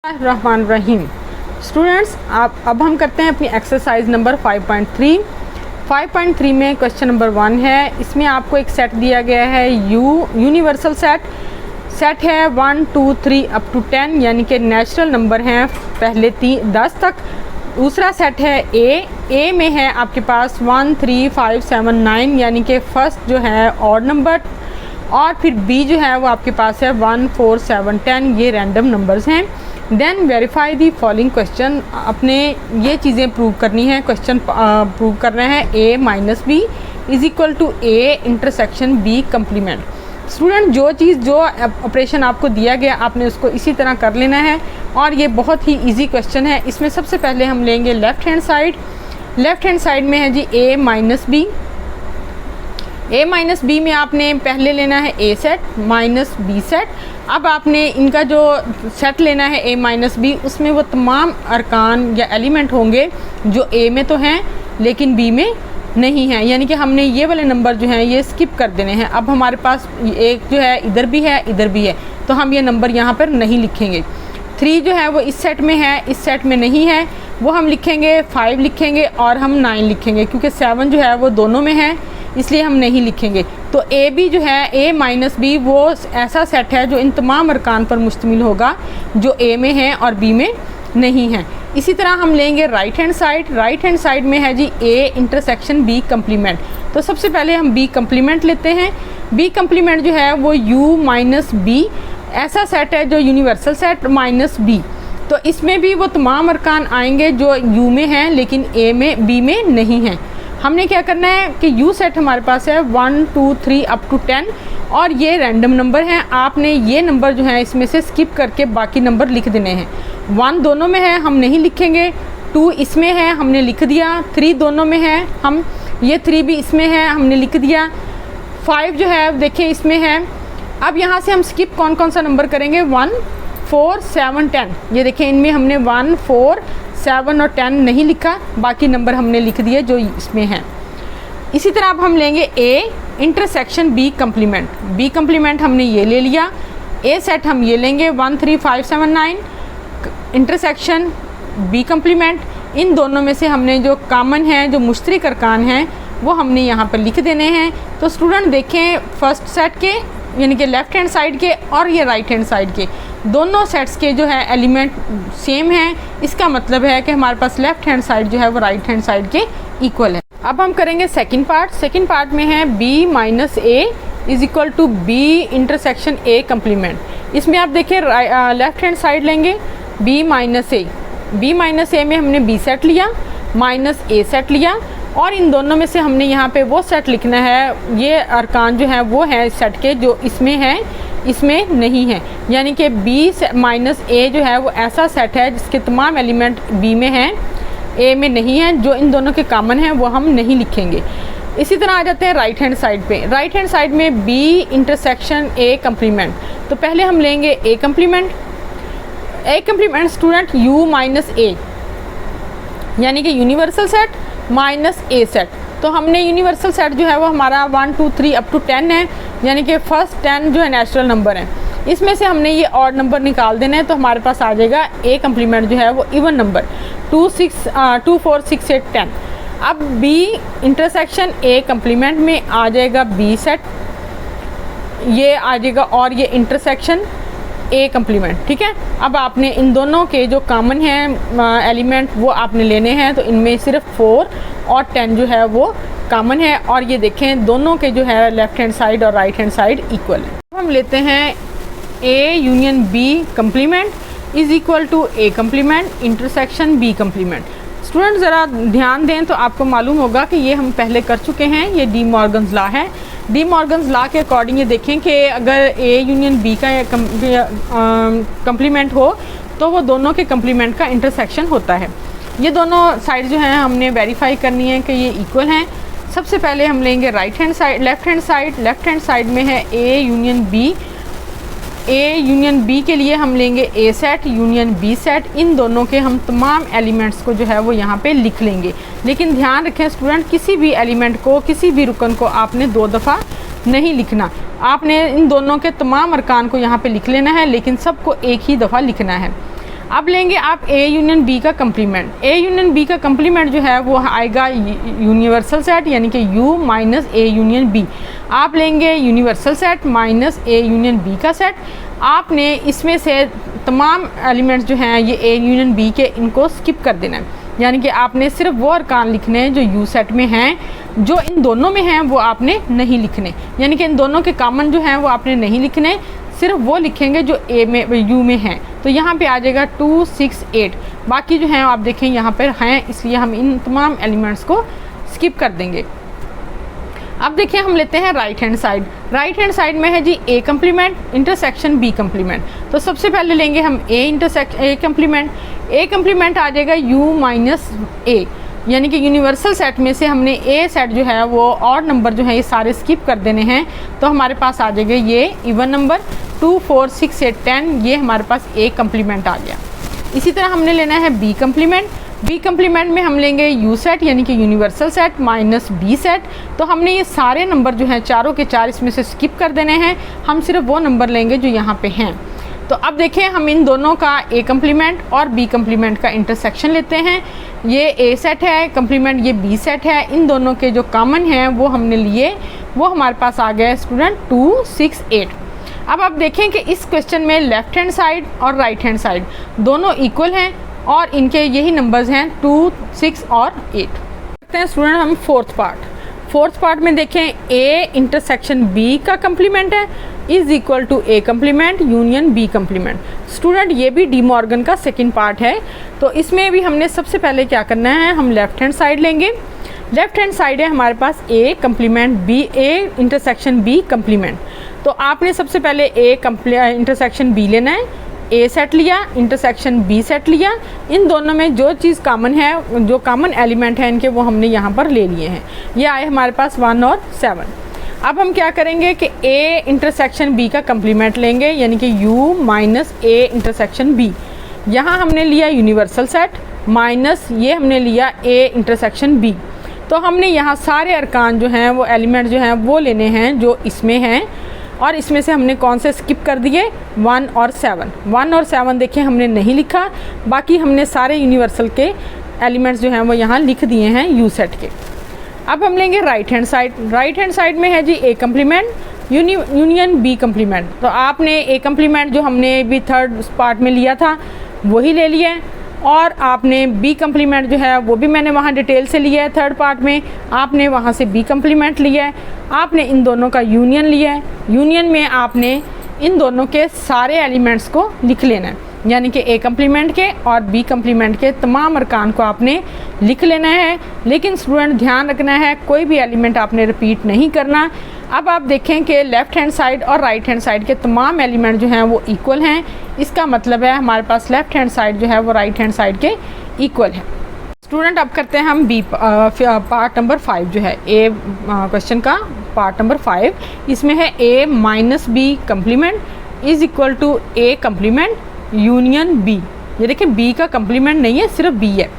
रहमान रहीम। Students, अब हम करते हैं अपनी एक्सरसाइज नंबर 5.3। 5.3 में क्वेश्चन नंबर 1 है। इसमें आपको एक सेट दिया गया है यूनिवर्सल सेट है 1 2 3 अप टू 10, यानी कि नेचुरल नंबर हैं पहले 10 तक। दूसरा सेट है ए में है आपके पास 1 3 5 7 9, यानी कि फर्स्ट जो है ऑड नंबर, और फिर बी जो है वो आपके पास है 1 4 7 10, ये रैंडम नंबर्स हैं। Then verify the following question, अपने ये चीज़ें प्रूव करनी है। क्वेश्चन प्रूव कर रहे हैं a minus B is equal to a intersection b complement. Student, जो चीज़ जो ऑपरेशन आपको दिया गया आपने उसको इसी तरह कर लेना है, और ये बहुत ही इजी क्वेश्चन है। इसमें सबसे पहले हम लेंगे लेफ़्ट हैंड साइड में है जी a माइनस बी में आपने पहले लेना है a set minus b set. अब आपने इनका जो सेट लेना है a माइनस बी, उसमें वो तमाम अरकान या एलिमेंट होंगे जो a में तो हैं लेकिन b में नहीं है, यानी कि हमने ये वाले नंबर जो हैं ये स्किप कर देने हैं। अब हमारे पास एक जो है इधर भी है इधर भी है, तो हम ये नंबर यहाँ पर नहीं लिखेंगे। 3 जो है वो इस सेट में है, इस सेट में नहीं है, वो हम लिखेंगे 5 लिखेंगे और हम 9 लिखेंगे, क्योंकि 7 जो है वो दोनों में है इसलिए हम नहीं लिखेंगे। तो ए बी जो है a माइनस बी वो ऐसा सेट है जो इन तमाम अरकान पर मुश्तमिल होगा जो a में है और b में नहीं है। इसी तरह हम लेंगे राइट हैंड साइड में है जी a इंटरसेक्शन b कम्प्लीमेंट। तो सबसे पहले हम b कम्प्लीमेंट लेते हैं। b कम्प्लीमेंट जो है वो u माइनस b ऐसा सेट है जो यूनिवर्सल सेट माइनस b, तो इसमें भी वो तमाम अरकान आएंगे जो u में हैं लेकिन a में b में नहीं हैं। हमने क्या करना है कि u सेट हमारे पास है 1 2 3 अप टू 10, और ये रैंडम नंबर हैं। आपने ये नंबर जो है इसमें से स्किप करके बाकी नंबर लिख देने हैं। 1 दोनों में है, हम नहीं लिखेंगे। 2 इसमें है, हमने लिख दिया। 3 दोनों में है, हम ये 3 भी इसमें है, हमने लिख दिया। 5 जो है देखिए इसमें है। अब यहाँ से हम स्किप कौन कौन सा नंबर करेंगे, 1 4 7 10। ये देखिए इनमें हमने 1 4 7 और 10 नहीं लिखा, बाकी नंबर हमने लिख दिए जो इसमें हैं। इसी तरह अब हम लेंगे a इंटरसेक्शन b कम्प्लीमेंट हमने ये ले लिया। a सेट हम ये लेंगे 1 3 5 7 9 इंटरसेक्शन b कम्प्लीमेंट। इन दोनों में से हमने जो कॉमन है, जो मुश्तरक अरकान हैं, वो हमने यहाँ पर लिख देने हैं। तो स्टूडेंट देखें, फर्स्ट सेट के यानी कि लेफ़्ट हैंड साइड के और ये राइट हैंड साइड के दोनों सेट्स के जो है एलिमेंट सेम हैं। इसका मतलब है कि हमारे पास लेफ़्ट हैंड साइड जो है वो राइट हैंड साइड के इक्वल है। अब हम करेंगे सेकंड पार्ट में है b minus a is equal to b intersection a complement. इसमें आप देखिए लेफ़्ट हैंड साइड लेंगे b माइनस a में हमने b सेट लिया माइनस a सेट लिया, और इन दोनों में से हमने यहाँ पे वो सेट लिखना है। ये अरकान जो है वो है सेट के जो इसमें है इसमें नहीं है, यानी कि b माइनस a जो है वो ऐसा सेट है जिसके तमाम एलिमेंट b में हैं a में नहीं है। जो इन दोनों के कॉमन हैं वो हम नहीं लिखेंगे। इसी तरह आ जाते हैं राइट हैंड साइड पे। राइट हैंड साइड में b इंटरसेक्शन a कम्प्लीमेंट। तो पहले हम लेंगे a complement student u minus a, यानी कि universal set minus a set. तो हमने यूनिवर्सल सेट जो है वो हमारा 1 2 3 अप टू 10 है, यानी कि फर्स्ट 10 जो है नेचुरल नंबर है, इसमें से हमने ये ऑड नंबर निकाल देना है। तो हमारे पास आ जाएगा a कम्प्लीमेंट जो है वो इवन नंबर 2 4 6 8 10। अब b इंटरसेक्शन a कम्प्लीमेंट में आ जाएगा b सेट, ये आ जाएगा, और ये इंटरसेक्शन a कम्प्लीमेंट। ठीक है, अब आपने इन दोनों के जो कॉमन हैं एलिमेंट वो आपने लेने हैं। तो इनमें सिर्फ 4 और 10 जो है वो कॉमन है, और ये देखें दोनों के जो है लेफ़्ट हैंड साइड और राइट हैंड साइड इक्वल है। अब हम लेते हैं a union b complement is equal to a complement intersection b complement. Student ज़रा ध्यान दें तो आपको मालूम होगा कि ये हम पहले कर चुके हैं। ये डी मॉर्गन्स लॉ है। डी मॉर्गन्स लॉ के अकॉर्डिंग ये देखें कि अगर a यूनियन b का कम्प्लीमेंट हो तो वो दोनों के कम्प्लीमेंट का इंटरसेक्शन होता है। ये दोनों साइड जो हैं हमने वेरीफाई करनी है कि ये इक्वल हैं। सबसे पहले हम लेंगे लेफ़्ट हैंड साइड में है a यूनियन b के लिए हम लेंगे a set union b set. इन दोनों के हम तमाम एलिमेंट्स को जो है वो यहाँ पे लिख लेंगे। लेकिन ध्यान रखें स्टूडेंट, किसी भी एलिमेंट को, किसी भी रुकन को आपने 2 दफ़ा नहीं लिखना। आपने इन दोनों के तमाम अरकान को यहाँ पे लिख लेना है, लेकिन सबको एक ही दफ़ा लिखना है। अब लेंगे आप ए यूनियन बी का कम्प्लीमेंट। ए यूनियन बी का कम्प्लीमेंट जो है वो आएगा यूनिवर्सल सेट यानी कि U minus A union B. आप लेंगे universal set minus A union B का सेट। आपने इसमें से तमाम एलिमेंट्स जो हैं ये ए यूनियन बी के, इनको स्किप कर देना है, यानी कि आपने सिर्फ वो अरकान लिखने हैं जो यू सेट में हैं, जो इन दोनों में हैं वो आपने नहीं लिखने, यानी कि इन दोनों के कॉमन जो हैं वो आपने नहीं लिखने, सिर्फ वो लिखेंगे जो ए में यू में हैं। तो यहाँ पे आ जाएगा 2 6 8। बाकी जो हैं आप देखें यहाँ पर हैं, इसलिए हम इन तमाम एलिमेंट्स को स्किप कर देंगे। अब देखिए हम लेते हैं right hand side. Right hand side में है जी A complement intersection B complement. तो सबसे पहले लेंगे हम ए कम्प्लीमेंट। ए कम्प्लीमेंट आ जाएगा यू माइनस ए, यानी कि यूनिवर्सल सेट में से हमने ए सेट जो है वो ऑड नंबर जो है ये सारे स्किप कर देने हैं। तो हमारे पास आ जाएगा ये इवन नंबर 2 4 6 8 10, ये हमारे पास ए कम्प्लीमेंट आ गया। इसी तरह हमने लेना है बी कम्प्लीमेंट। बी कम्प्लीमेंट में हम लेंगे यू सेट यानी कि universal set minus B set. तो हमने ये सारे नंबर जो हैं चारों के चार इसमें से स्किप कर देने हैं, हम सिर्फ वो नंबर लेंगे जो यहाँ पे हैं। तो अब देखें हम इन दोनों का ए कम्प्लीमेंट और बी कम्प्लीमेंट का इंटरसेक्शन लेते हैं। ये ए सेट है कम्प्लीमेंट, ये बी सेट है, इन दोनों के जो कॉमन हैं वो हमने लिए, वो हमारे पास आ गया स्टूडेंट 2 6 8। अब आप देखें कि इस क्वेश्चन में लेफ़्ट हैंड साइड और राइट हैंड साइड दोनों इक्वल हैं और इनके यही नंबर्स हैं 2 6 और 8। देखते हैं स्टूडेंट हम फोर्थ पार्ट में देखें ए इंटरसेक्शन बी का कम्प्लीमेंट है is equal to A complement union B complement. Student ये भी डी मॉर्गन का सेकंड पार्ट है। तो इसमें भी हमने सबसे पहले क्या करना है, हम लेफ़्ट हैंड साइड लेंगे। लेफ़्ट हैंड साइड है हमारे पास A complement B, A intersection B complement. तो आपने सबसे पहले ए इंटरसेक्शन बी लेना है, ए सेट लिया, इंटरसेक्शन बी सेट लिया, इन दोनों में जो चीज़ कॉमन है, जो कॉमन एलिमेंट है इनके, वो हमने यहाँ पर ले लिए हैं। ये आए हमारे पास 1 और 7। अब हम क्या करेंगे कि ए इंटरसेक्शन बी का कम्प्लीमेंट लेंगे, यानी कि U minus A intersection B. यहाँ हमने लिया यूनिवर्सल सेट माइनस ये हमने लिया ए इंटरसेक्शन बी। तो हमने यहाँ सारे अरकान जो हैं वो एलिमेंट जो हैं वो लेने हैं जो इसमें हैं, और इसमें से हमने कौन से स्किप कर दिए, 1 और 7। 1 और 7 देखिए हमने नहीं लिखा, बाकी हमने सारे यूनिवर्सल के एलिमेंट्स जो हैं वो यहाँ लिख दिए हैं यू सेट के। अब हम लेंगे right hand side. Right hand side में है जी A complement union B complement. तो आपने ए कम्प्लीमेंट जो हमने भी थर्ड पार्ट में लिया था वही ले लिया है, और आपने बी कम्प्लीमेंट जो है वो भी मैंने वहाँ डिटेल से लिया है थर्ड पार्ट में, आपने वहाँ से बी कम्प्लीमेंट लिया है। आपने इन दोनों का यूनियन लिया है, यूनियन में आपने इन दोनों के सारे एलिमेंट्स को लिख लेना है, यानी कि ए कम्प्लीमेंट के और बी कम्प्लीमेंट के तमाम अरकान को आपने लिख लेना है। लेकिन स्टूडेंट ध्यान रखना है कोई भी एलिमेंट आपने रिपीट नहीं करना। अब आप देखें कि लेफ़्ट हैंड साइड और राइट हैंड साइड के तमाम एलिमेंट जो हैं वो इक्वल हैं, इसका मतलब है हमारे पास लेफ़्ट हैंड साइड जो है वो राइट हैंड साइड के इक्वल है। स्टूडेंट अब करते हैं हम बी पार्ट नंबर 5 जो है ए क्वेश्चन का पार्ट नंबर 5। इसमें है A minus B complement is equal to A complement union B. ये देखिए बी का कम्प्लीमेंट नहीं है, सिर्फ बी है।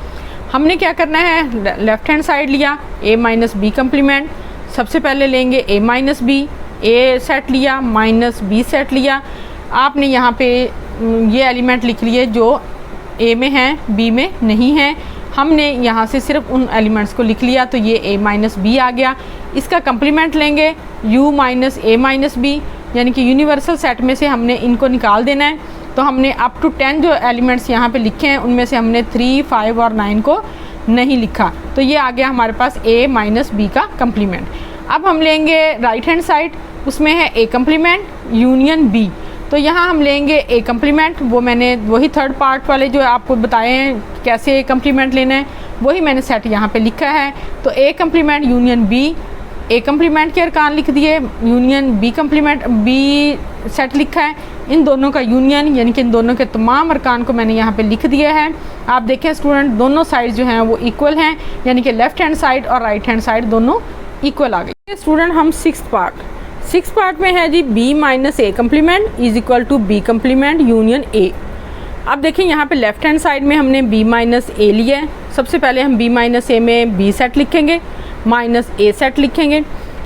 हमने क्या करना है, लेफ़्ट हैंड साइड लिया ए माइनस बी कम्प्लीमेंट। सबसे पहले लेंगे ए माइनस बी, ए सेट लिया माइनस बी सेट लिया। आपने यहाँ पे ये एलिमेंट लिख लिए जो ए में हैं बी में नहीं हैं। हमने यहाँ से सिर्फ उन एलिमेंट्स को लिख लिया, तो ये ए माइनस बी आ गया। इसका कम्प्लीमेंट लेंगे U minus A minus B, यानी कि यूनिवर्सल सेट में से हमने इनको निकाल देना है। तो हमने अप टू 10 जो एलिमेंट्स यहाँ पे लिखे हैं उनमें से हमने 3 5 और 9 को नहीं लिखा, तो ये आ गया हमारे पास ए माइनस बी का कम्प्लीमेंट। अब हम लेंगे राइट हैंड साइड, उसमें है ए कम्प्लीमेंट यूनियन बी। तो यहाँ हम लेंगे ए कम्प्लीमेंट, वो मैंने वही थर्ड पार्ट वाले जो आपको बताए हैं कैसे ए कम्प्लीमेंट लेना है वही मैंने सेट यहाँ पे लिखा है। तो A complement union B, A complement के अरकान लिख दिए, union B complement B set लिखा है, इन दोनों का यूनियन यानी कि इन दोनों के तमाम अरकान को मैंने यहाँ पे लिख दिया है। आप देखें स्टूडेंट दोनों साइड जो हैं वो इक्वल हैं, यानी कि लेफ़्ट हैंड साइड और राइट हैंड साइड दोनों इक्वल आ गए। स्टूडेंट हम सिक्स पार्ट में है जी B minus A complement is equal to B complement union A. अब देखें यहाँ पे लेफ़्ट हैंड साइड में हमने बी माइनस ए लिया है। सबसे पहले हम बी माइनस ए में बी सेट लिखेंगे माइनस ए सेट लिखेंगे।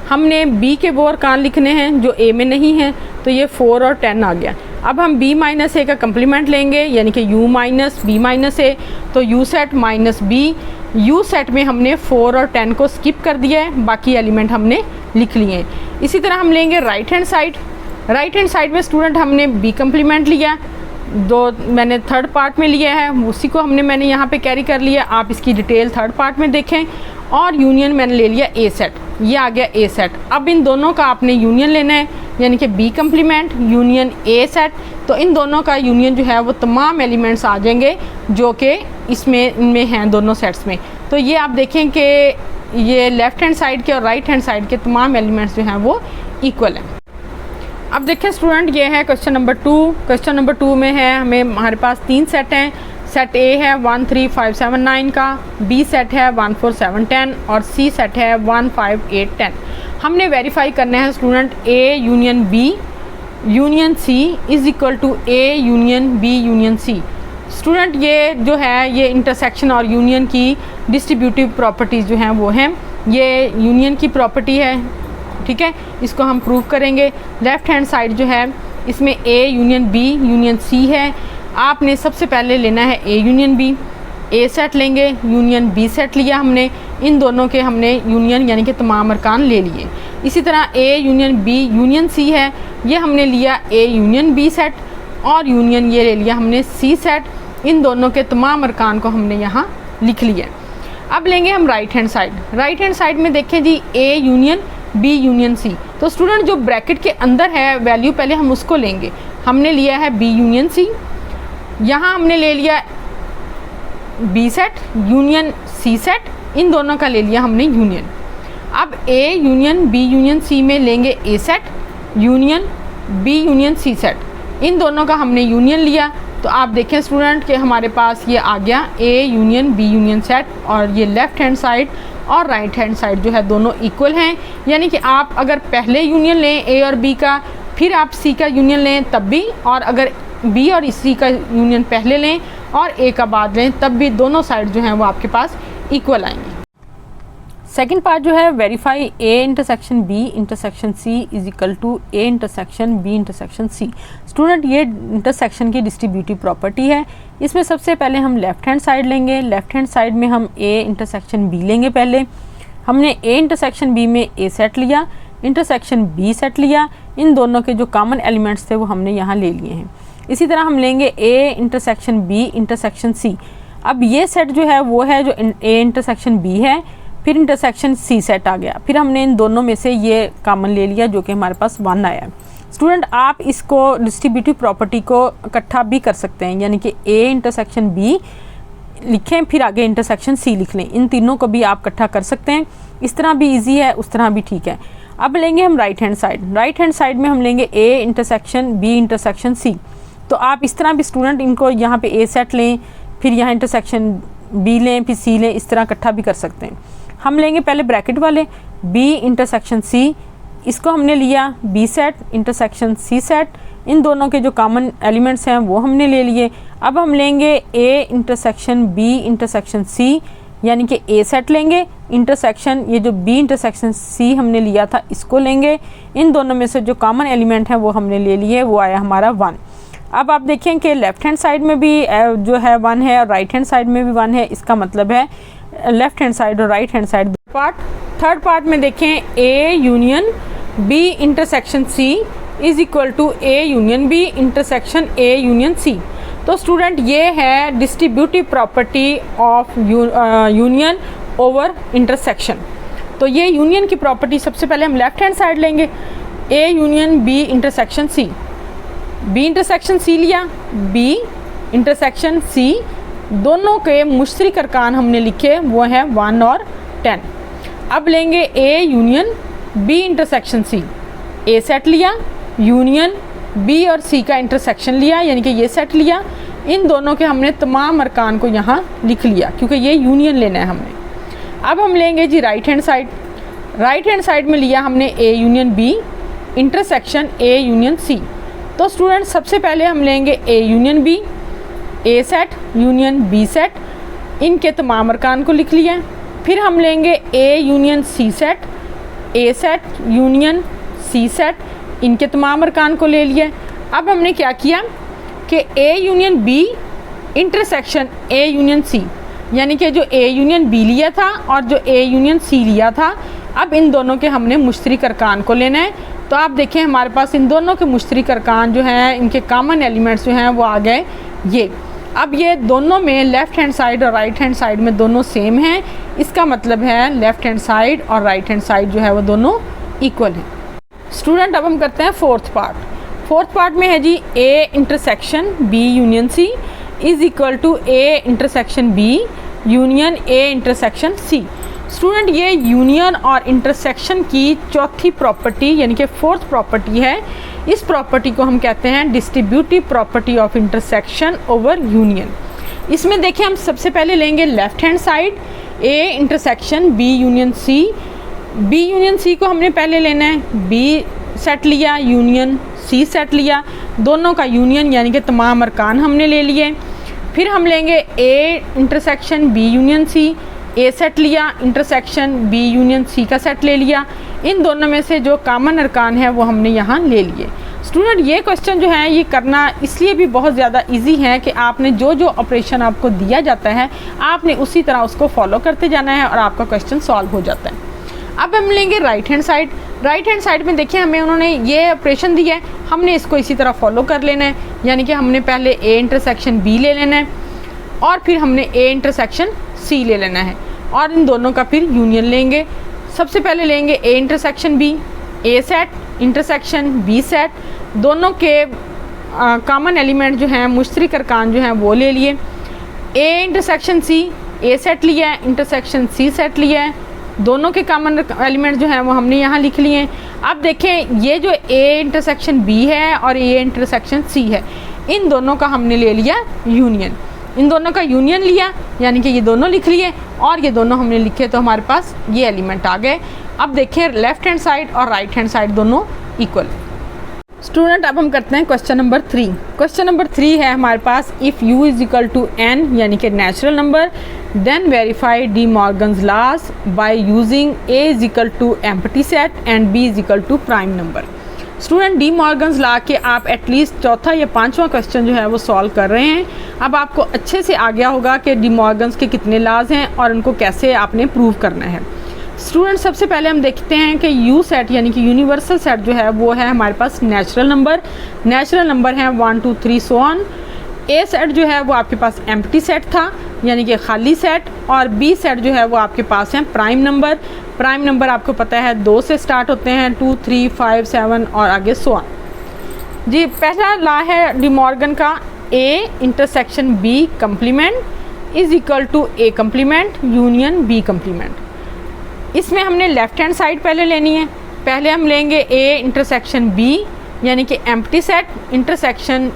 हमने बी के वो अरकान लिखने हैं जो ए में नहीं हैं, तो ये 4 और 10 आ गया। अब हम b माइनस ए का कंप्लीमेंट लेंगे यानी कि u minus B minus A, तो u set minus B. u set में हमने 4 और 10 को स्किप कर दिया है, बाकी एलिमेंट हमने लिख लिए हैं। इसी तरह हम लेंगे right hand side. Right hand side में स्टूडेंट हमने b कंप्लीमेंट लिया, दो मैंने थर्ड पार्ट में लिया है, उसी को मैंने यहाँ पे कैरी कर लिया। आप इसकी डिटेल थर्ड पार्ट में देखें। और यूनियन मैंने ले लिया ए सेट, ये आ गया ए सेट। अब इन दोनों का आपने यूनियन लेना है यानी कि B complement union A set. तो इन दोनों का यूनियन जो है वो तमाम एलिमेंट्स आ जाएंगे जो कि इनमें हैं दोनों सेट्स में। तो ये आप देखें कि ये लेफ़्ट हैंड साइड के और राइट हैंड साइड के तमाम एलिमेंट्स जो हैं वो इक्वल हैं। अब देखें स्टूडेंट, ये है क्वेश्चन नंबर 2। क्वेश्चन नंबर 2 में है हमारे पास 3 सेट हैं। सेट ए है 1 3 5 7 9 का, बी सेट है 1 4 7 10 और सी सेट है 1 5 8 10। हमने वेरीफाई करना है student A union B union C is equal to A union B union C. Student ये जो है ये इंटरसेक्शन और यूनियन की डिस्ट्रीब्यूटिव प्रॉपर्टीज़ जो हैं वो हैं, ये यूनियन की प्रॉपर्टी है, ठीक है। इसको हम प्रूव करेंगे। लेफ़्ट हैंड साइड जो है इसमें A union B union C है। आपने सबसे पहले लेना है A union B, A set लेंगे, यूनियन बी सेट लिया हमने, इन दोनों के हमने यूनियन यानी कि तमाम अरकान ले लिए। इसी तरह A union B union C है, ये हमने लिया ए यूनियन बी सेट और यूनियन ये ले लिया हमने सी सेट। इन दोनों के तमाम अरकान को हमने यहाँ लिख लिया। अब लेंगे हम right hand side. Right hand side में देखें जी A union B union C. तो स्टूडेंट जो ब्रैकेट के अंदर है वैल्यू पहले हम उसको लेंगे। हमने लिया है बी यूनियन सी, यहाँ हमने ले लिया B set union C set, इन दोनों का ले लिया हमने यूनियन। अब A union B union C में लेंगे A set union B union C set, इन दोनों का हमने यूनियन लिया। तो आप देखें स्टूडेंट कि हमारे पास ये आ गया A union B union set और ये लेफ़्ट हैंड साइड और राइट हैंड साइड जो है दोनों इक्वल हैं। यानी कि आप अगर पहले यूनियन लें ए और बी का, फिर आप सी का यूनियन लें तब भी, और अगर बी और सी का यूनियन पहले लें और ए का बाद लें तब भी दोनों साइड जो हैं वो आपके पास इक्वल आएंगी। सेकंड पार्ट जो है verify A intersection B intersection C is equal to A intersection B intersection C. Student ये इंटरसेक्शन की डिस्ट्रीब्यूटिव प्रॉपर्टी है। इसमें सबसे पहले हम लेफ़्ट हैंड साइड लेंगे। लेफ़्ट हैंड साइड में हम ए इंटरसेक्शन बी लेंगे। पहले हमने ए इंटरसेक्शन बी में ए सेट लिया, इंटरसेक्शन बी सेट लिया, इन दोनों के जो कॉमन एलिमेंट्स थे वो हमने यहाँ ले लिए हैं। इसी तरह हम लेंगे A intersection B intersection C. अब ये सेट जो है वो है जो ए इंटरसेक्शन बी है, फिर इंटरसेक्शन सी सेट आ गया, फिर हमने इन दोनों में से ये कॉमन ले लिया जो कि हमारे पास 1 आया। स्टूडेंट आप इसको डिस्ट्रीब्यूटिव प्रॉपर्टी को इकट्ठा भी कर सकते हैं, यानी कि ए इंटरसेक्शन बी लिखें फिर आगे इंटरसेक्शन सी लिख लें, इन तीनों को भी आप इकट्ठा कर सकते हैं। इस तरह भी इजी है, उस तरह भी ठीक है। अब लेंगे हम right hand side. Right hand side में हम लेंगे A intersection B intersection C. तो आप इस तरह भी स्टूडेंट इनको यहाँ पे ए सेट लें, फिर यहाँ इंटरसेक्शन बी लें, फिर सी लें, इस तरह इकट्ठा भी कर सकते हैं। हम लेंगे पहले ब्रैकेट वाले बी इंटरसेक्शन सी, इसको हमने लिया B set intersection C set, इन दोनों के जो कॉमन एलिमेंट्स हैं वो हमने ले लिए। अब हम लेंगे A intersection B intersection C, यानी कि ए सेट लेंगे, इंटरसेक्शन ये जो बी इंटरसेक्शन सी हमने लिया था इसको लेंगे, इन दोनों में से जो कॉमन एलिमेंट हैं वो हमने ले लिए, वो आया हमारा 1। अब आप देखें कि लेफ़्ट हैंड साइड में भी जो है 1 है और राइट हैंड साइड में भी 1 है। इसका मतलब है लेफ़्ट हैंड साइड और right hand side part. Third part में देखें A union B intersection C is equal to A union B intersection A union C. तो स्टूडेंट ये है distributive property of union over intersection. तो ये union की property सबसे पहले हम लेफ़्ट हैंड साइड लेंगे, A union B intersection C, B intersection C लिया, बी इंटरसेक्शन सी, दोनों के मुश्तरक अरकान हमने लिखे वो हैं 1 और 10। अब लेंगे A union B intersection C, A set लिया, यूनियन बी और सी का इंटरसेक्शन लिया यानी कि ये सेट लिया, इन दोनों के हमने तमाम अरकान को यहाँ लिख लिया क्योंकि ये यूनियन लेना है हमने। अब हम लेंगे जी right hand side. Right hand side में लिया हमने A union B intersection A union C. तो स्टूडेंट सबसे पहले हम लेंगे A union B, A set union B set, इनके तमाम अरकान को लिख लिया। फिर हम लेंगे A union C set, A set union C set, इनके तमाम अरकान को ले लिए। अब हमने क्या किया कि A union B intersection A union C, यानी कि जो A यूनियन B लिया था और जो A यूनियन C लिया था, अब इन दोनों के हमने मुश्तरक अरकान को लेना है। तो आप देखें हमारे पास इन दोनों के मुश्तरक अरकान जो हैं, इनके कॉमन एलिमेंट्स जो हैं वो आ गए ये। अब ये दोनों में लेफ़्ट हैंड साइड और राइट हैंड साइड में दोनों सेम हैं, इसका मतलब है लेफ़्ट हैंड साइड और राइट हैंड साइड जो है वो दोनों इक्वल हैं। स्टूडेंट अब हम करते हैं फोर्थ पार्ट में है जी A intersection B union C is equal to A intersection B union A intersection C। Student ये यूनियन और इंटरसेक्शन की चौथी प्रॉपर्टी यानी कि फोर्थ प्रॉपर्टी है। इस प्रॉपर्टी को हम कहते हैं distributive property of intersection over union. इसमें देखें हम सबसे पहले लेंगे left hand side A intersection B union C। B union C को हमने पहले लेना है, B सेट लिया, यूनियन C सेट लिया, दोनों का यूनियन यानी कि तमाम अरकान हमने ले लिए। फिर हम लेंगे A intersection B union C, A set लिया, इंटरसेक्शन B यूनियन C का सेट ले लिया, इन दोनों में से जो कॉमन अरकान है वो हमने यहाँ ले लिए। स्टूडेंट ये क्वेश्चन जो है ये करना इसलिए भी बहुत ज़्यादा इजी है कि आपने जो जो ऑपरेशन आपको दिया जाता है आपने उसी तरह उसको फॉलो करते जाना है और आपका क्वेश्चन सॉल्व हो जाता है। अब हम लेंगे राइट हैंड साइड में देखिए हमें उन्होंने ये ऑपरेशन दिया है, हमने इसको इसी तरह फॉलो कर लेना है, यानी कि हमने पहले A इंटरसेक्शन B ले लेना है और फिर हमने A इंटरसेक्शन C ले लेना है और इन दोनों का फिर यूनियन लेंगे। सबसे पहले लेंगे A intersection B, A set intersection B set, दोनों के कॉमन एलिमेंट जो हैं मुश्तरक अरकान जो हैं वो ले लिए। A intersection C, A set लिया है, इंटरसेक्शन C सेट लिया है, दोनों के कॉमन एलिमेंट जो हैं वो हमने यहाँ लिख लिए हैं। अब देखें ये जो A इंटरसेक्शन B है और A इंटरसेक्शन C है, इन दोनों का हमने ले लिया यूनियन, इन दोनों का यूनियन लिया यानी कि ये दोनों लिख लिए और ये दोनों हमने लिखे तो हमारे पास ये एलिमेंट आ गए। अब देखें लेफ़्ट हैंड साइड और राइट हैंड साइड दोनों इक्वल। स्टूडेंट अब हम करते हैं क्वेश्चन नंबर 3। क्वेश्चन नंबर 3 है हमारे पास if u is equal to n यानी कि natural number then verify De Morgan's laws by using a is equal to empty set and b is equal to prime number. Student De Morgan's law के आप at least चौथा या पांचवा question जो है वो सॉल्व कर रहे हैं। अब आपको अच्छे से आ गया होगा कि डी मॉर्गन्स के कितने लॉज हैं और उनको कैसे आपने प्रूव करना है। स्टूडेंट सबसे पहले हम देखते हैं कि यू सेट यानी कि यूनिवर्सल सेट जो है वो है हमारे पास नेचुरल नंबर है 1 2 3 सो ऑन। ए सेट जो है वो आपके पास एम्प्टी सेट था यानी कि खाली सेट, और बी सेट जो है वो आपके पास है प्राइम नंबर आपको पता है 2 से स्टार्ट होते हैं, 2 3 5 7 और आगे सो ऑन। जी पहला लॉ है डी मॉर्गन का A intersection B complement is equal to A complement union B complement. इसमें हमने लेफ़्ट हैंड साइड पहले लेनी है, पहले हम लेंगे ए इंटरसेक्शन बी यानी कि empty set intersection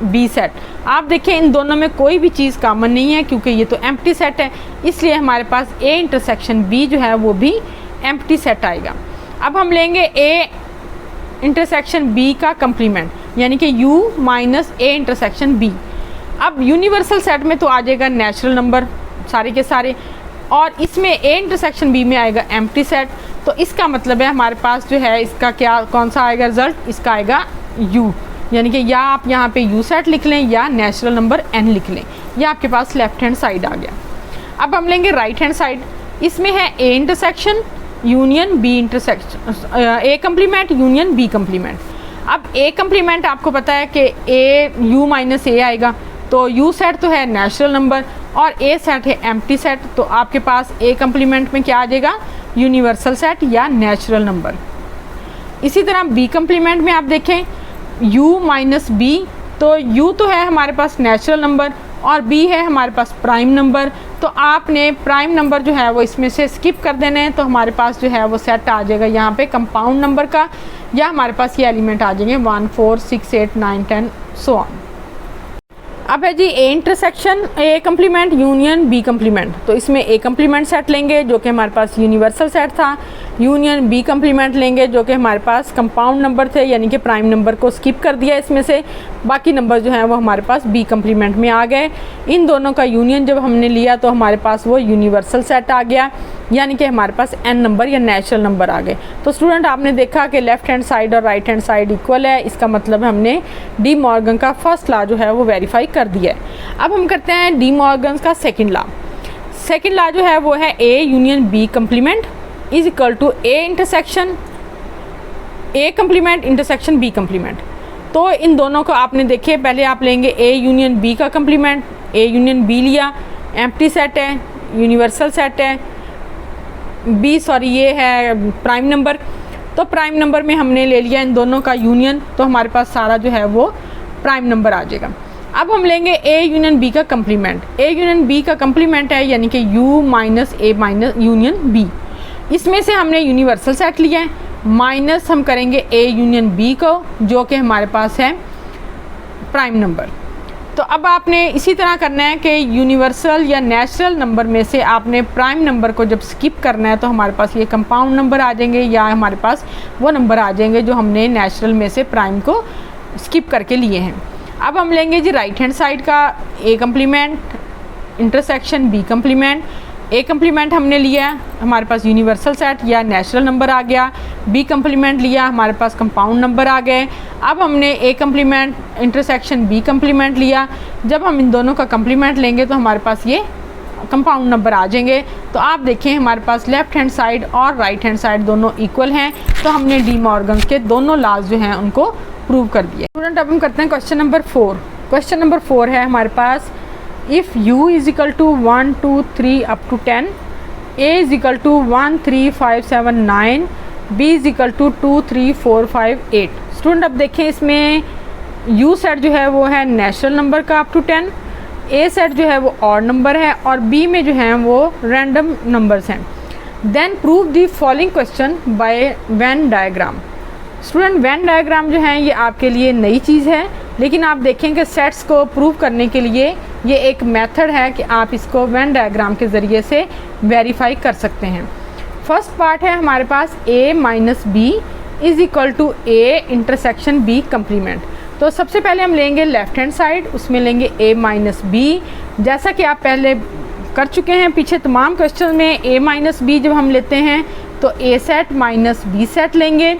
B set. आप देखें इन दोनों में कोई भी चीज़ कॉमन नहीं है क्योंकि ये तो एम्प्टी सेट है, इसलिए हमारे पास ए इंटरसेक्शन बी जो है वो भी एम्प्टी सेट आएगा। अब हम लेंगे ए इंटरसेक्शन बी का कम्प्लीमेंट यानी कि u minus A intersection B. अब यूनिवर्सल सेट में तो आ जाएगा नेचुरल नंबर सारे के सारे, और इसमें ए इंटरसेक्शन बी में आएगा एम्प्टी सेट, तो इसका मतलब है हमारे पास जो है इसका क्या कौन सा आएगा रिजल्ट, इसका आएगा u, यानी कि या आप यहाँ पे u सेट लिख लें या नेचुरल नंबर n लिख लें, या आपके पास लेफ्ट हैंड साइड आ गया। अब हम लेंगे राइट हैंड साइड, इसमें है a intersection union B intersection, A complement union B complement. अब ए कम्प्लीमेंट आपको पता है कि ए u माइनस ए आएगा, तो u सेट तो है नेचुरल नंबर और a सेट है एम्प्टी सेट, तो आपके पास a कम्प्लीमेंट में क्या आ जाएगा यूनिवर्सल सेट या नेचुरल नंबर। इसी तरह b कम्प्लीमेंट में आप देखें u माइनस बी, तो u तो है हमारे पास नेचुरल नंबर और b है हमारे पास प्राइम नंबर, तो आपने प्राइम नंबर जो है वो इसमें से स्किप कर देना है, तो हमारे पास जो है वो सेट आ जाएगा यहाँ पे कंपाउंड नंबर का, या हमारे पास ये एलिमेंट आ जाएंगे 1 4 6 8 9 10 सो ऑन। अब है जी A intersection A complement union B complement, तो इसमें ए कम्प्लीमेंट सेट लेंगे जो कि हमारे पास यूनिवर्सल सेट था, यूनियन बी कम्प्लीमेंट लेंगे जो कि हमारे पास कंपाउंड नंबर थे, यानी कि प्राइम नंबर को स्किप कर दिया इसमें से, बाकी नंबर जो हैं वो हमारे पास बी कम्प्लीमेंट में आ गए। इन दोनों का यूनियन जब हमने लिया तो हमारे पास वो यूनिवर्सल सेट आ गया, यानी कि हमारे पास एन नंबर या नेचुरल नंबर आ गए। तो स्टूडेंट आपने देखा कि लेफ़्ट हैंड साइड और राइट हैंड साइड इक्वल है, इसका मतलब हमने डी मॉर्गन का फर्स्ट लॉ जो है वो वेरीफाई कर दिया है। अब हम करते हैं डी मॉर्गन का सेकेंड लॉ। सेकेंड लॉ जो है वो है A union B complement is equal to A intersection A complement intersection B complement. तो इन दोनों को आपने देखे, पहले आप लेंगे ए यूनियन बी का कम्प्लीमेंट, ए यूनियन बी लिया, एम्प्टी सेट है, यूनिवर्सल सेट है, बी सॉरी ये है प्राइम नंबर। तो प्राइम नंबर में हमने ले लिया इन दोनों का यूनियन, तो हमारे पास सारा जो है वो प्राइम नंबर आ जाएगा। अब हम लेंगे ए यूनियन बी का कम्प्लीमेंट। ए यूनियन बी का कम्प्लीमेंट है यानी कि U minus A minus union B. इसमें से हमने यूनिवर्सल सेट लिया है, माइनस हम करेंगे ए यूनियन बी को जो कि हमारे पास है प्राइम नंबर। तो अब आपने इसी तरह करना है कि यूनिवर्सल या नेचुरल नंबर में से आपने प्राइम नंबर को जब स्किप करना है तो हमारे पास ये कंपाउंड नंबर आ जाएंगे या हमारे पास वो नंबर आ जाएंगे जो हमने नेचुरल में से प्राइम को स्किप करके लिए हैं। अब हम लेंगे जी राइट हैंड साइड का A complement intersection B complement. A complement हमने लिया, हमारे पास यूनिवर्सल सेट या नेचुरल नंबर आ गया, बी कम्प्लीमेंट लिया, हमारे पास कंपाउंड नंबर आ गए। अब हमने A complement intersection B complement लिया, जब हम इन दोनों का कम्प्लीमेंट लेंगे तो हमारे पास ये कंपाउंड नंबर आ जाएंगे। तो आप देखें हमारे पास लेफ़्ट हैंड साइड और राइट हैंड साइड दोनों इक्वल हैं, तो हमने डी मॉर्गन के दोनों लॉज जो हैं उनको प्रूव कर दिया। स्टूडेंट अब हम करते हैं क्वेश्चन नंबर 4। क्वेश्चन नंबर 4 है हमारे पास, if u is equal to 1 2 3 up to 10, a is equal to 1 3 5 7 9, b is equal to 2 3 4 5 8। Student अब देखें इसमें u सेट जो है वो है नेचुरल नंबर का अप टू 10, a सेट जो है वो ऑड नंबर है और b में जो है वो रैंडम नंबर्स हैं। Then prove the following question by Venn diagram. Student Venn diagram जो है ये आपके लिए नई चीज़ है, लेकिन आप देखें कि सेट्स को प्रूव करने के लिए ये एक मेथड है कि आप इसको वेन डायग्राम के ज़रिए से वेरीफाई कर सकते हैं। फर्स्ट पार्ट है हमारे पास a minus B is equal to A intersection B complement. तो सबसे पहले हम लेंगे लेफ़्ट हैंड साइड, उसमें लेंगे a माइनस बी, जैसा कि आप पहले कर चुके हैं पीछे तमाम क्वेश्चन में। a माइनस बी जब हम लेते हैं तो a set minus B set लेंगे।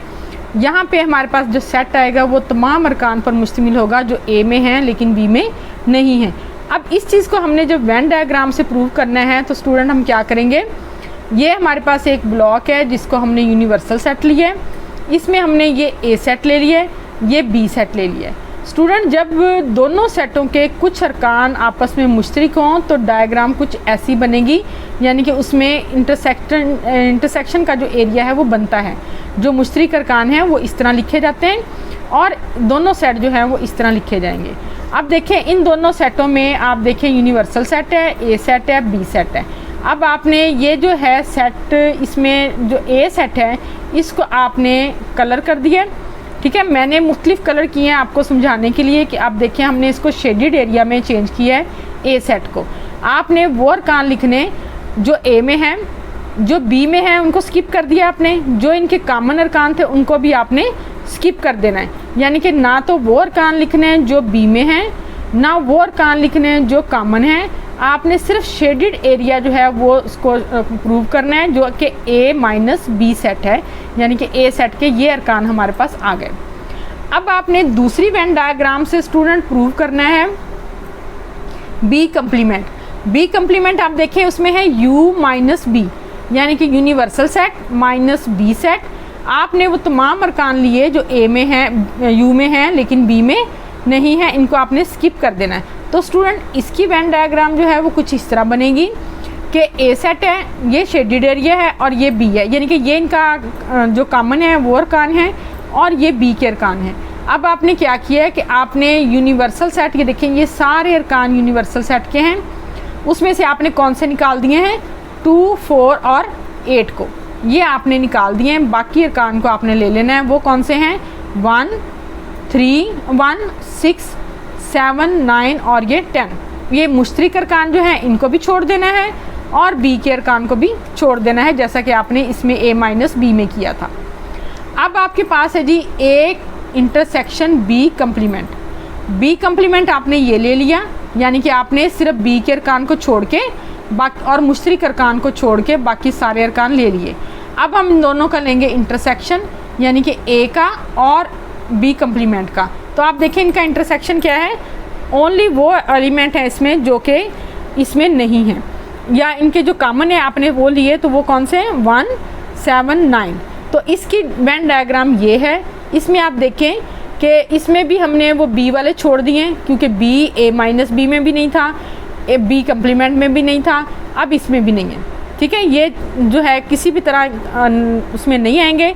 यहाँ पे हमारे पास जो सेट आएगा वो तमाम अरकान पर मुश्तमिल होगा जो ए में हैं लेकिन बी में नहीं है। अब इस चीज़ को हमने जब वेन डायग्राम से प्रूव करना है तो स्टूडेंट हम क्या करेंगे, ये हमारे पास एक ब्लॉक है जिसको हमने यूनिवर्सल सेट लिया है, इसमें हमने ये ए सेट ले लिया है, ये बी सेट ले लिया है। स्टूडेंट जब दोनों सेटों के कुछ अरकान आपस में मुश्तरक हों तो डायग्राम कुछ ऐसी बनेगी, यानी कि उसमें इंटरसेक्शन का जो एरिया है वो बनता है। जो मुश्तरक अरकान हैं वो इस तरह लिखे जाते हैं और दोनों सेट जो हैं वो इस तरह लिखे जाएंगे। अब देखें इन दोनों सेटों में आप देखें यूनिवर्सल सेट है, ए सेट है, बी सेट है। अब आपने ये जो है सेट, इसमें जो ए सेट है इसको आपने कलर कर दिया, ठीक है। मैंने मुख्तलिफ कलर किए हैं आपको समझाने के लिए कि आप देखें हमने इसको शेडेड एरिया में चेंज किया है ए सेट को। आपने वो अरकान लिखने जो ए में हैं, जो बी में हैं उनको स्किप कर दिया आपने, जो इनके कॉमन अरकान थे उनको भी आपने स्किप कर देना है। यानी कि ना तो वो अरकान लिखने हैं जो बी में हैं, ना वो अरकान लिखने हैं जो कॉमन हैं। आपने सिर्फ शेडेड एरिया जो है वो उसको प्रूव करना है जो कि ए माइनस बी सेट है, यानी कि ए सेट के ये अरकान हमारे पास आ गए। अब आपने दूसरी वेन डायग्राम से स्टूडेंट प्रूव करना है बी कम्प्लीमेंट। बी कम्प्लीमेंट आप देखें उसमें है u माइनस बी, यानी कि universal set minus B set. आपने वो तमाम अरकान लिए जो ए में हैं, यू में हैं लेकिन बी में नहीं है, इनको आपने स्किप कर देना है। तो स्टूडेंट इसकी वेन डायग्राम जो है वो कुछ इस तरह बनेगी कि ए सेट है, ये शेडेड एरिया है और ये बी है, यानी कि ये इनका जो कॉमन है वो अरकान है और ये बी के अरकान हैं। अब आपने क्या किया है कि आपने यूनिवर्सल सेट, ये देखें ये सारे अरकान यूनिवर्सल सेट के हैं, उसमें से आपने कौन से निकाल दिए हैं 2, 4 और 8 को, ये आपने निकाल दिए हैं। बाकी अरकान को आपने ले लेना है, वो कौन से हैं 1, 3, 1, 6, 7, 9 और ये 10। ये मुश्तरक अरकान जो हैं इनको भी छोड़ देना है और बी के अरकान को भी छोड़ देना है, जैसा कि आपने इसमें ए माइनस बी में किया था। अब आपके पास है जी A intersection B complement. B complement आपने ये ले लिया, यानी कि आपने सिर्फ बी के अरकान को छोड़ के बाकी और मुश्तरिक अरकान को छोड़ के बाकी सारे अरकान ले लिए। अब हम इन दोनों का लेंगे इंटरसेक्शन, यानी कि ए का और बी कम्प्लीमेंट का। तो आप देखें इनका इंटरसेक्शन क्या है, ओनली वो एलिमेंट है इसमें जो कि इसमें नहीं है, या इनके जो कॉमन है आपने वो लिए, तो वो कौन से हैं, 1 7 9। तो इसकी वेन डायग्राम ये है। इसमें आप देखें कि इसमें भी हमने वो बी वाले छोड़ दिए, क्योंकि बी ए माइनस बी में भी नहीं था, ए बी कम्प्लीमेंट में भी नहीं था, अब इसमें भी नहीं है। ठीक है, ये जो है किसी भी तरह उसमें नहीं आएंगे,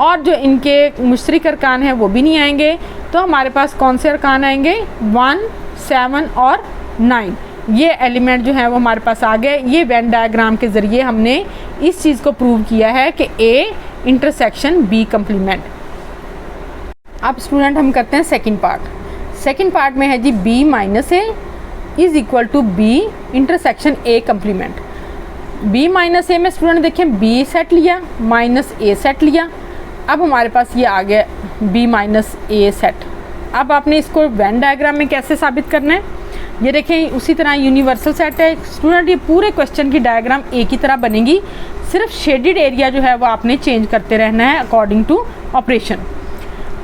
और जो इनके मुश्तरिक अरकान हैं वो भी नहीं आएंगे। तो हमारे पास कौन से अरकान आएंगे, 1 7 और 9। ये एलिमेंट जो है वो हमारे पास आ गए। ये वेन डायग्राम के ज़रिए हमने इस चीज़ को प्रूव किया है कि ए इंटरसेक्शन बी कम्प्लीमेंट। अब स्टूडेंट हम करते हैं सेकंड पार्ट। सेकंड पार्ट में है जी B minus A is equal to B intersection A complement. B minus A में स्टूडेंट देखें बी सेट लिया माइनस ए सेट लिया, अब हमारे पास ये आ गया बी माइनस ए सेट। अब आपने इसको वेन डायग्राम में कैसे साबित करना है, ये देखें उसी तरह यूनिवर्सल सेट है स्टूडेंट। ये पूरे क्वेश्चन की डायग्राम एक ही तरह बनेगी, सिर्फ शेडेड एरिया जो है वो आपने चेंज करते रहना है अकॉर्डिंग टू ऑपरेशन।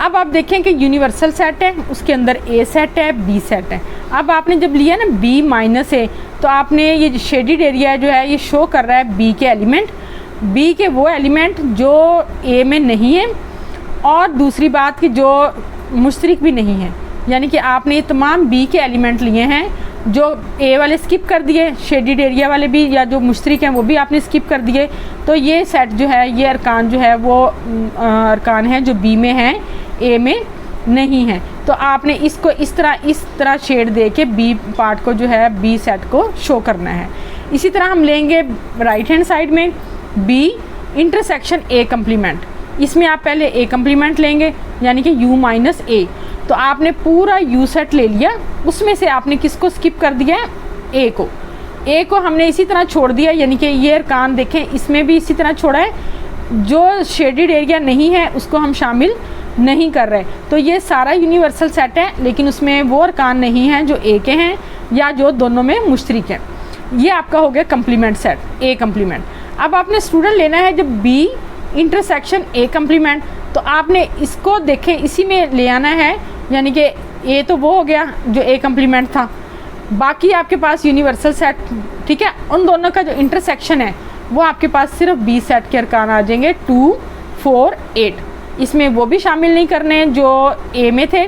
अब आप देखें कि यूनिवर्सल सेट है, उसके अंदर ए सेट है, बी सेट है। अब आपने जब लिया ना बी माइनस ए, तो आपने ये शेडेड एरिया जो है ये शो कर रहा है बी के एलिमेंट, बी के वो एलिमेंट जो ए में नहीं है, और दूसरी बात कि जो मुश्तरिक भी नहीं है, यानी कि आपने ये तमाम बी के एलिमेंट लिए हैं, जो ए वाले स्किप कर दिए, शेडेड एरिया वाले भी या जो मुश्तरिक हैं वो भी आपने स्किप कर दिए। तो ये सेट जो है, ये अरकान जो है वो अरकान है जो बी में हैं, ए में नहीं है। तो आपने इसको इस तरह शेड दे के बी पार्ट को जो है बी सेट को शो करना है। इसी तरह हम लेंगे राइट हैंड साइड में बी इंटरसेक्शन ए कम्प्लीमेंट। इसमें आप पहले ए कम्प्लीमेंट लेंगे, यानी कि यू माइनस ए। तो आपने पूरा यू सेट ले लिया, उसमें से आपने किसको स्किप कर दिया है, ए को। ए को हमने इसी तरह छोड़ दिया, यानी कि ये अरकान देखें इसमें भी इसी तरह छोड़ा है, जो शेडेड एरिया नहीं है उसको हम शामिल नहीं कर रहे। तो ये सारा यूनिवर्सल सेट है, लेकिन उसमें वो अरकान नहीं हैं जो ए के हैं या जो दोनों में मुश्तरिक हैं। ये आपका हो गया कम्प्लीमेंट सेट, ए कम्प्लीमेंट। अब आपने स्टूडेंट लेना है जब बी इंटरसेक्शन ए कम्प्लीमेंट, तो आपने इसको देखें इसी में ले आना है, यानी कि ए तो वो हो गया जो ए कम्प्लीमेंट था, बाकी आपके पास यूनिवर्सल सेट। ठीक है, उन दोनों का जो इंटरसेक्शन है वो आपके पास सिर्फ बी सेट के अरकान आ जाएंगे 2 4 8। इसमें वो भी शामिल नहीं करने जो ए में थे,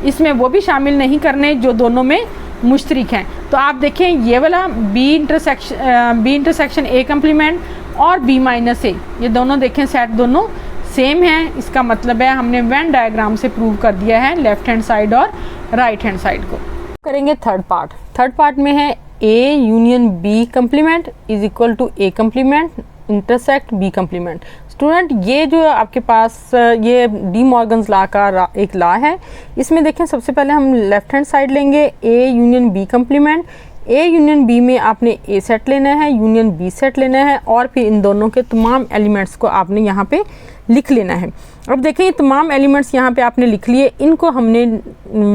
इसमें वो भी शामिल नहीं करने जो दोनों में मुश्तरिक हैं। तो आप देखें ये वाला बी इंटरसेक्शन ए कम्प्लीमेंट और बी माइनस ए, ये दोनों देखें सेट दोनों सेम है। इसका मतलब है हमने वेन डायग्राम से प्रूव कर दिया है लेफ्ट हैंड साइड और राइट हैंड साइड को। करेंगे थर्ड पार्ट। थर्ड पार्ट में है A union B complement is equal to A complement intersect B complement. Student ये जो आपके पास ये डी मॉर्गन्स लॉ का एक लॉ है, इसमें देखें सबसे पहले हम लेफ्ट हैंड साइड लेंगे A union B complement. A union B में आपने ए सेट लेना है, यूनियन बी सेट लेना है, और फिर इन दोनों के तमाम एलिमेंट्स को आपने यहाँ पे लिख लेना है। अब देखें ये तमाम एलिमेंट्स यहाँ पे आपने लिख लिए, इनको हमने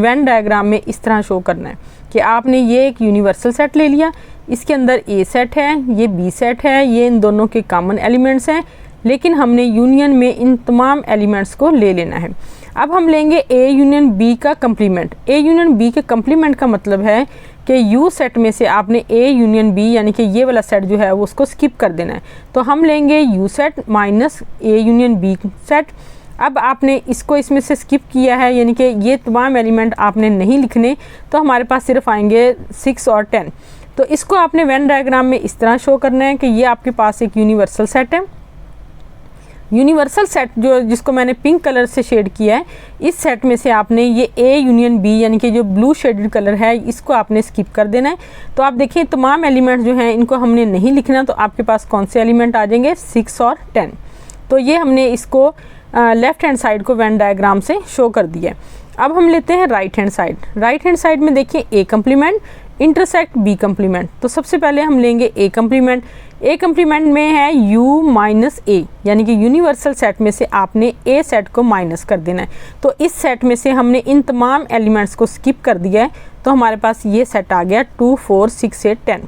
वेन डायग्राम में इस तरह शो करना है कि आपने ये एक यूनिवर्सल सेट ले लिया, इसके अंदर ए सेट है, ये बी सेट है, ये इन दोनों के कॉमन एलिमेंट्स हैं, लेकिन हमने यूनियन में इन तमाम एलिमेंट्स को ले लेना है। अब हम लेंगे ए यूनियन बी का कम्प्लीमेंट। ए यूनियन बी के कम्प्लीमेंट का मतलब है कि यू सेट में से आपने ए यूनियन बी यानी कि ये वाला सेट जो है वो उसको स्किप कर देना है। तो हम लेंगे U set minus A union B set. अब आपने इसको इसमें से स्किप किया है, यानी कि ये तमाम एलिमेंट आपने नहीं लिखने, तो हमारे पास सिर्फ आएंगे 6 और 10। तो इसको आपने वेन डायग्राम में इस तरह शो करना है कि ये आपके पास एक यूनिवर्सल सेट है। यूनिवर्सल सेट जो जिसको मैंने पिंक कलर से शेड किया है, इस सेट में से आपने ये ए यूनियन बी यानी कि जो ब्लू शेडेड कलर है इसको आपने स्किप कर देना है। तो आप देखिए तमाम एलिमेंट जो हैं इनको हमने नहीं लिखना, तो आपके पास कौन से एलिमेंट आ जाएंगे 6 और 10। तो ये हमने इसको लेफ़्ट हैंड साइड को वेन डायग्राम से शो कर दिया है। अब हम लेते हैं right hand side. Right hand side में देखिए A complement intersect B complement. तो सबसे पहले हम लेंगे ए कम्प्लीमेंट। ए कम्प्लीमेंट में है u माइनस ए, यानी कि यूनिवर्सल सेट में से आपने ए सेट को माइनस कर देना है। तो इस सेट में से हमने इन तमाम एलिमेंट्स को स्किप कर दिया है, तो हमारे पास ये सेट आ गया 2 4 6 8 10।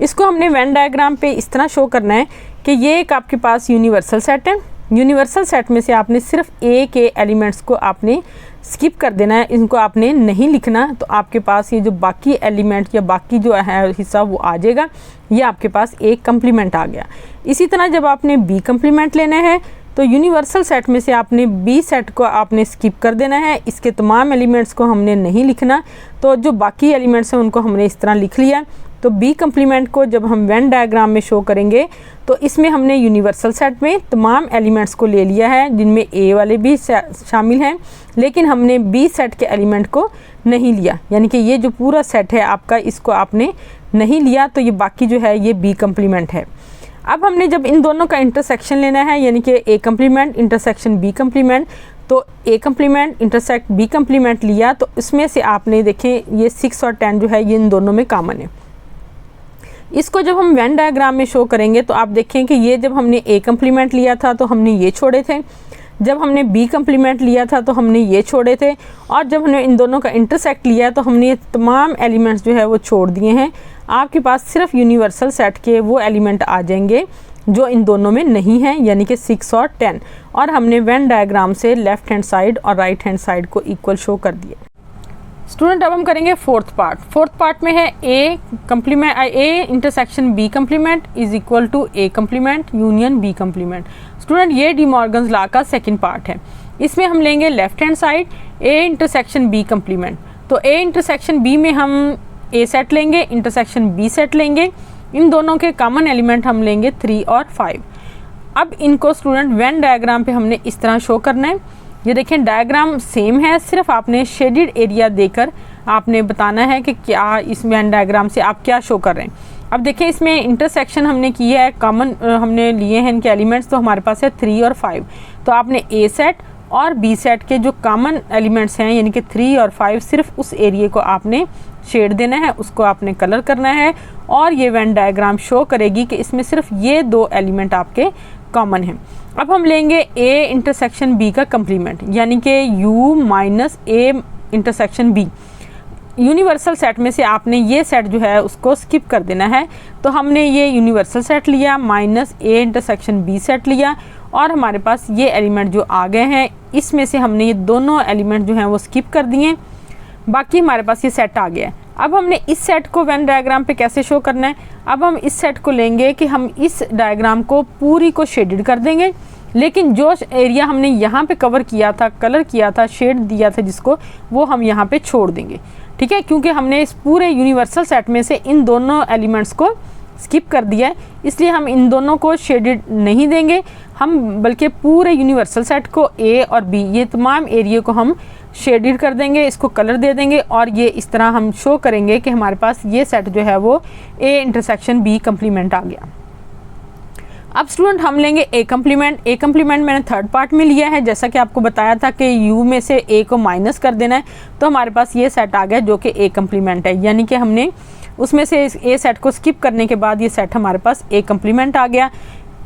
इसको हमने वेन डायग्राम पे इस तरह शो करना है कि ये एक आपके पास यूनिवर्सल सेट है। यूनिवर्सल सेट में से आपने सिर्फ ए के एलिमेंट्स को आपने स्किप कर देना है, इनको आपने नहीं लिखना। तो आपके पास ये जो बाकी एलिमेंट या बाकी जो है हिस्सा वो आ जाएगा, ये आपके पास ए कम्प्लीमेंट आ गया। इसी तरह जब आपने बी कम्प्लीमेंट लेना है तो यूनिवर्सल सेट में से आपने बी सेट को आपने स्किप कर देना है, इसके तमाम एलिमेंट्स को हमने नहीं लिखना। तो जो बाकी एलिमेंट्स हैं उनको हमने इस तरह लिख लिया। तो बी कम्प्लीमेंट को जब हम वेन डायग्राम में शो करेंगे तो इसमें हमने यूनिवर्सल सेट में तमाम एलिमेंट्स को ले लिया है, जिनमें ए वाले भी शामिल हैं, लेकिन हमने बी सेट के एलिमेंट को नहीं लिया, यानी कि ये जो पूरा सेट है आपका, इसको आपने नहीं लिया। तो ये बाकी जो है ये बी कम्प्लीमेंट है। अब हमने जब इन दोनों का इंटरसेक्शन लेना है, यानी कि A complement intersection B complement, तो A complement intersect B complement लिया, तो इसमें से आपने देखें ये 6 और 10 जो है ये इन दोनों में कॉमन है। इसको जब हम वेन डायग्राम में शो करेंगे तो आप देखें कि ये जब हमने ए कम्प्लीमेंट लिया था तो हमने ये छोड़े थे, जब हमने बी कम्प्लीमेंट लिया था तो हमने ये छोड़े थे, और जब हमने इन दोनों का इंटरसेक्ट लिया तो हमने ये तमाम एलिमेंट्स जो है वो छोड़ दिए हैं। आपके पास सिर्फ यूनिवर्सल सेट के वो एलिमेंट आ जाएंगे जो इन दोनों में नहीं हैं, यानी कि 6 और 10। और हमने वेन डायग्राम से लेफ्ट हैंड साइड और राइट हैंड साइड को इक्वल शो कर दिया। स्टूडेंट अब हम करेंगे फोर्थ पार्ट। फोर्थ पार्ट में है A complement, A intersection B complement is equal to A complement union B complement. Student ये डी मॉर्गन्स लॉ का सेकंड पार्ट है। इसमें हम लेंगे left hand side A intersection B complement. तो A intersection B में हम ए सेट लेंगे, इंटरसेक्शन बी सेट लेंगे, इन दोनों के कॉमन एलिमेंट हम लेंगे 3 और 5। अब इनको स्टूडेंट वेन डायग्राम पे हमने इस तरह शो करना है। ये देखें डायग्राम सेम है, सिर्फ आपने शेडेड एरिया देकर आपने बताना है कि क्या इस वेन डायग्राम से आप क्या शो कर रहे हैं। अब देखें इसमें इंटरसेक्शन हमने की है, कॉमन हमने लिए हैं इनके एलिमेंट्स, तो हमारे पास है 3 और 5। तो आपने ए सेट और बी सेट के जो कॉमन एलिमेंट्स हैं यानी कि 3 और 5, सिर्फ उस एरिया को आपने शेड देना है, उसको आपने कलर करना है, और ये वेन डायग्राम शो करेगी कि इसमें सिर्फ ये 2 एलिमेंट आपके कॉमन हैं। अब हम लेंगे ए इंटरसेक्शन बी का कम्प्लीमेंट, यानी कि u minus A intersection B. Universal set में से आपने ये सेट जो है उसको स्किप कर देना है। तो हमने ये यूनिवर्सल सेट लिया minus A intersection B set लिया, और हमारे पास ये एलिमेंट जो आ गए हैं इसमें से हमने ये दोनों एलिमेंट जो हैं वो स्किप कर दिए, बाकी हमारे पास ये सेट आ गया है। अब हमने इस सेट को वेन डायग्राम पे कैसे शो करना है। अब हम इस सेट को लेंगे कि हम इस डायग्राम को पूरी को शेडेड कर देंगे, लेकिन जो एरिया हमने यहाँ पे कवर किया था, कलर किया था, शेड दिया था जिसको, वो हम यहाँ पे छोड़ देंगे, ठीक है, क्योंकि हमने इस पूरे यूनिवर्सल सेट में से इन दोनों एलिमेंट्स को स्किप कर दिया है, इसलिए हम इन दोनों को शेडेड नहीं देंगे, हम बल्कि पूरे यूनिवर्सल सेट को ए और बी ये तमाम एरिया को हम शेडेड कर देंगे, इसको कलर दे देंगे, और ये इस तरह हम शो करेंगे कि हमारे पास ये सेट जो है वो ए इंटरसेक्शन बी कम्प्लीमेंट आ गया। अब स्टूडेंट हम लेंगे ए कम्प्लीमेंट। ए कम्प्लीमेंट मैंने थर्ड पार्ट में लिया है, जैसा कि आपको बताया था कि यू में से ए को माइनस कर देना है, तो हमारे पास ये सेट आ गया जो कि ए कम्प्लीमेंट है, यानी कि हमने उसमें से ए सेट को स्किप करने के बाद ये सेट हमारे पास ए कम्प्लीमेंट आ गया।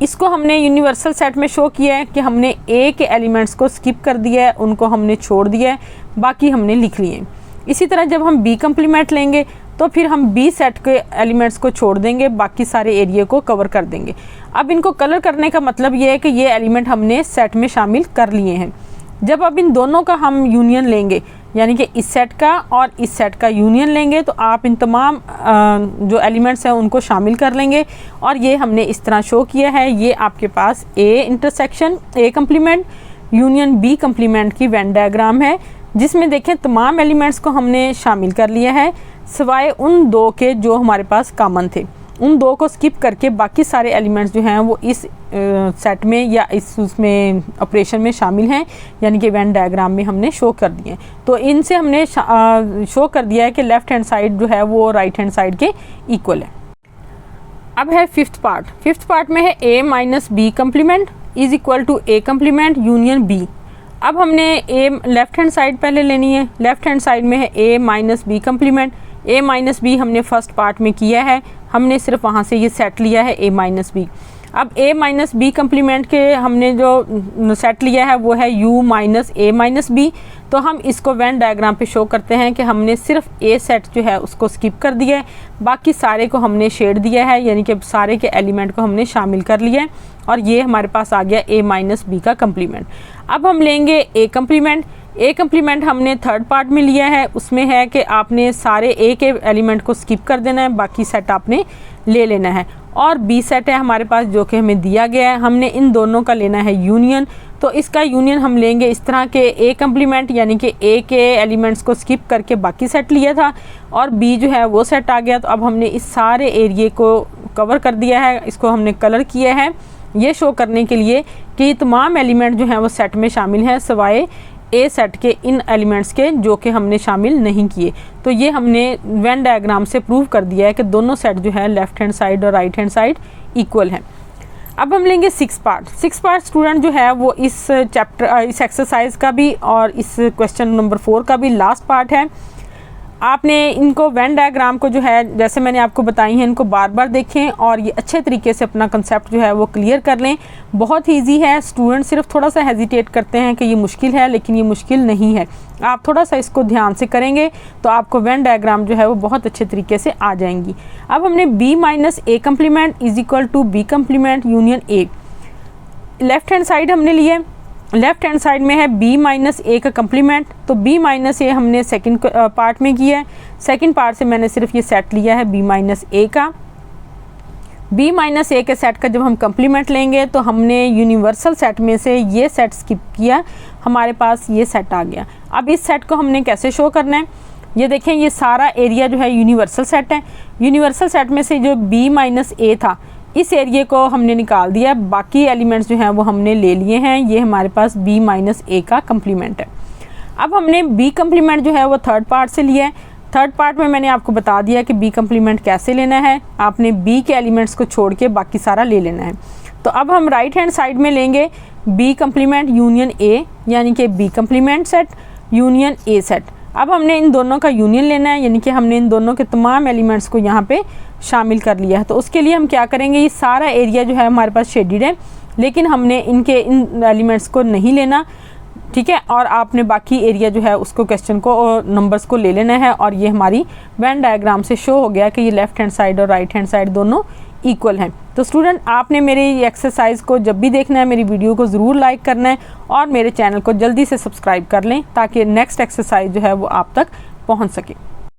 इसको हमने यूनिवर्सल सेट में शो किया है कि हमने ए के एलिमेंट्स को स्किप कर दिया है, उनको हमने छोड़ दिया है, बाकी हमने लिख लिए। इसी तरह जब हम बी कम्प्लीमेंट लेंगे तो फिर हम बी सेट के एलिमेंट्स को छोड़ देंगे, बाकी सारे एरिया को कवर कर देंगे। अब इनको कलर करने का मतलब ये है कि ये एलिमेंट हमने सेट में शामिल कर लिए हैं। जब अब इन दोनों का हम यूनियन लेंगे, यानी कि इस सेट का और इस सेट का यूनियन लेंगे, तो आप इन तमाम जो एलिमेंट्स हैं उनको शामिल कर लेंगे, और ये हमने इस तरह शो किया है। ये आपके पास A intersection A complement union B complement की वेन डायग्राम है, जिसमें देखें तमाम एलिमेंट्स को हमने शामिल कर लिया है, सिवाय उन 2 के जो हमारे पास कॉमन थे। उन 2 को स्किप करके बाकी सारे एलिमेंट्स जो हैं वो इस सेट में या इस उसमें ऑपरेशन में शामिल हैं, यानी कि वेन डायग्राम में हमने शो कर दिए। तो इनसे हमने शो कर दिया है कि लेफ़्ट हैंड साइड जो है वो राइट हैंड साइड के इक्वल है। अब है फिफ्थ पार्ट। फिफ्थ पार्ट में है A minus B complement is equal to A complement union B. अब हमने ए लेफ़्ट हैंड साइड पहले लेनी है। लेफ़्ट हैंड साइड में है A minus B complement, A minus B हमने फर्स्ट पार्ट में किया है, हमने सिर्फ वहाँ से ये सेट लिया है ए माइनस बी। अब ए माइनस बी कम्प्लीमेंट के हमने जो सेट लिया है वो है U minus A minus B. तो हम इसको वेन डायग्राम पे शो करते हैं कि हमने सिर्फ ए सेट जो है उसको स्किप कर दिया है, बाकी सारे को हमने शेड दिया है, यानी कि सारे के एलिमेंट को हमने शामिल कर लिया है और ये हमारे पास आ गया ए माइनस बी का कम्प्लीमेंट। अब हम लेंगे ए कम्प्लीमेंट। ए कम्प्लीमेंट हमने थर्ड पार्ट में लिया है, उसमें है कि आपने सारे ए के एलिमेंट को स्किप कर देना है, बाकी सेट आपने ले लेना है। और बी सेट है हमारे पास जो कि हमें दिया गया है, हमने इन दोनों का लेना है यूनियन। तो इसका यूनियन हम लेंगे इस तरह के ए कम्प्लीमेंट, यानी कि ए के एलिमेंट्स को स्किप करके बाकी सेट लिया था और बी जो है वो सेट आ गया। तो अब हमने इस सारे एरिए को कवर कर दिया है, इसको हमने कलर किया है ये शो करने के लिए कि तमाम एलिमेंट जो हैं वो सेट में शामिल हैं सिवाय ए सेट के इन एलिमेंट्स के जो कि हमने शामिल नहीं किए। तो ये हमने वेन डायग्राम से प्रूव कर दिया है कि दोनों सेट जो है लेफ़्ट हैंड साइड और राइट हैंड साइड इक्वल हैं। अब हम लेंगे 6 पार्ट। 6 पार्ट स्टूडेंट जो है वो इस चैप्टर इस एक्सरसाइज का भी और इस क्वेश्चन नंबर 4 का भी लास्ट पार्ट है। आपने इनको वेन डायग्राम को जो है जैसे मैंने आपको बताई है इनको बार बार देखें और ये अच्छे तरीके से अपना कंसेप्ट जो है वो क्लियर कर लें। बहुत ईजी है, स्टूडेंट सिर्फ थोड़ा सा हेजिटेट करते हैं कि ये मुश्किल है, लेकिन ये मुश्किल नहीं है। आप थोड़ा सा इसको ध्यान से करेंगे तो आपको वेन डायग्राम जो है वो बहुत अच्छे तरीके से आ जाएंगी। अब हमने B minus A complement is equal to B complement union A. Left hand side हमने लिए, लेफ्ट हैंड साइड में है b माइनस ए का कम्प्लीमेंट। तो b माइनस ए हमने सेकंड पार्ट में किया है, सेकंड पार्ट से मैंने सिर्फ ये सेट लिया है b माइनस ए का। b माइनस ए के सेट का जब हम कम्प्लीमेंट लेंगे तो हमने यूनिवर्सल सेट में से ये सेट स्किप किया, हमारे पास ये सेट आ गया। अब इस सेट को हमने कैसे शो करना है, ये देखें ये सारा एरिया जो है यूनिवर्सल सेट है। यूनिवर्सल सेट में से जो b माइनस ए था इस एरिए को हमने निकाल दिया, बाकी एलिमेंट्स जो हैं वो हमने ले लिए हैं। ये हमारे पास b माइनस ए का कम्प्लीमेंट है। अब हमने b कम्प्लीमेंट जो है वो थर्ड पार्ट से लिया है। थर्ड पार्ट में मैंने आपको बता दिया कि b कम्प्लीमेंट कैसे लेना है, आपने b के एलिमेंट्स को छोड़ के बाकी सारा ले लेना है। तो अब हम राइट हैंड साइड में लेंगे b कम्प्लीमेंट यूनियन a, यानी कि b complement set union a set. अब हमने इन दोनों का यूनियन लेना है, यानी कि हमने इन दोनों के तमाम एलिमेंट्स को यहाँ पे शामिल कर लिया है। तो उसके लिए हम क्या करेंगे, ये सारा एरिया जो है हमारे पास शेडिड है, लेकिन हमने इनके इन एलिमेंट्स को नहीं लेना, ठीक है। और आपने बाकी एरिया जो है उसको क्वेश्चन को और नंबर्स को ले लेना है। और ये हमारी वेन डायग्राम से शो हो गया कि ये लेफ़्ट हैंड साइड और राइट हैंड साइड दोनों इक्वल हैं। तो स्टूडेंट आपने मेरी एक्सरसाइज को जब भी देखना है मेरी वीडियो को ज़रूर लाइक करना है और मेरे चैनल को जल्दी से सब्सक्राइब कर लें ताकि नेक्स्ट एक्सरसाइज जो है वो आप तक पहुंच सके।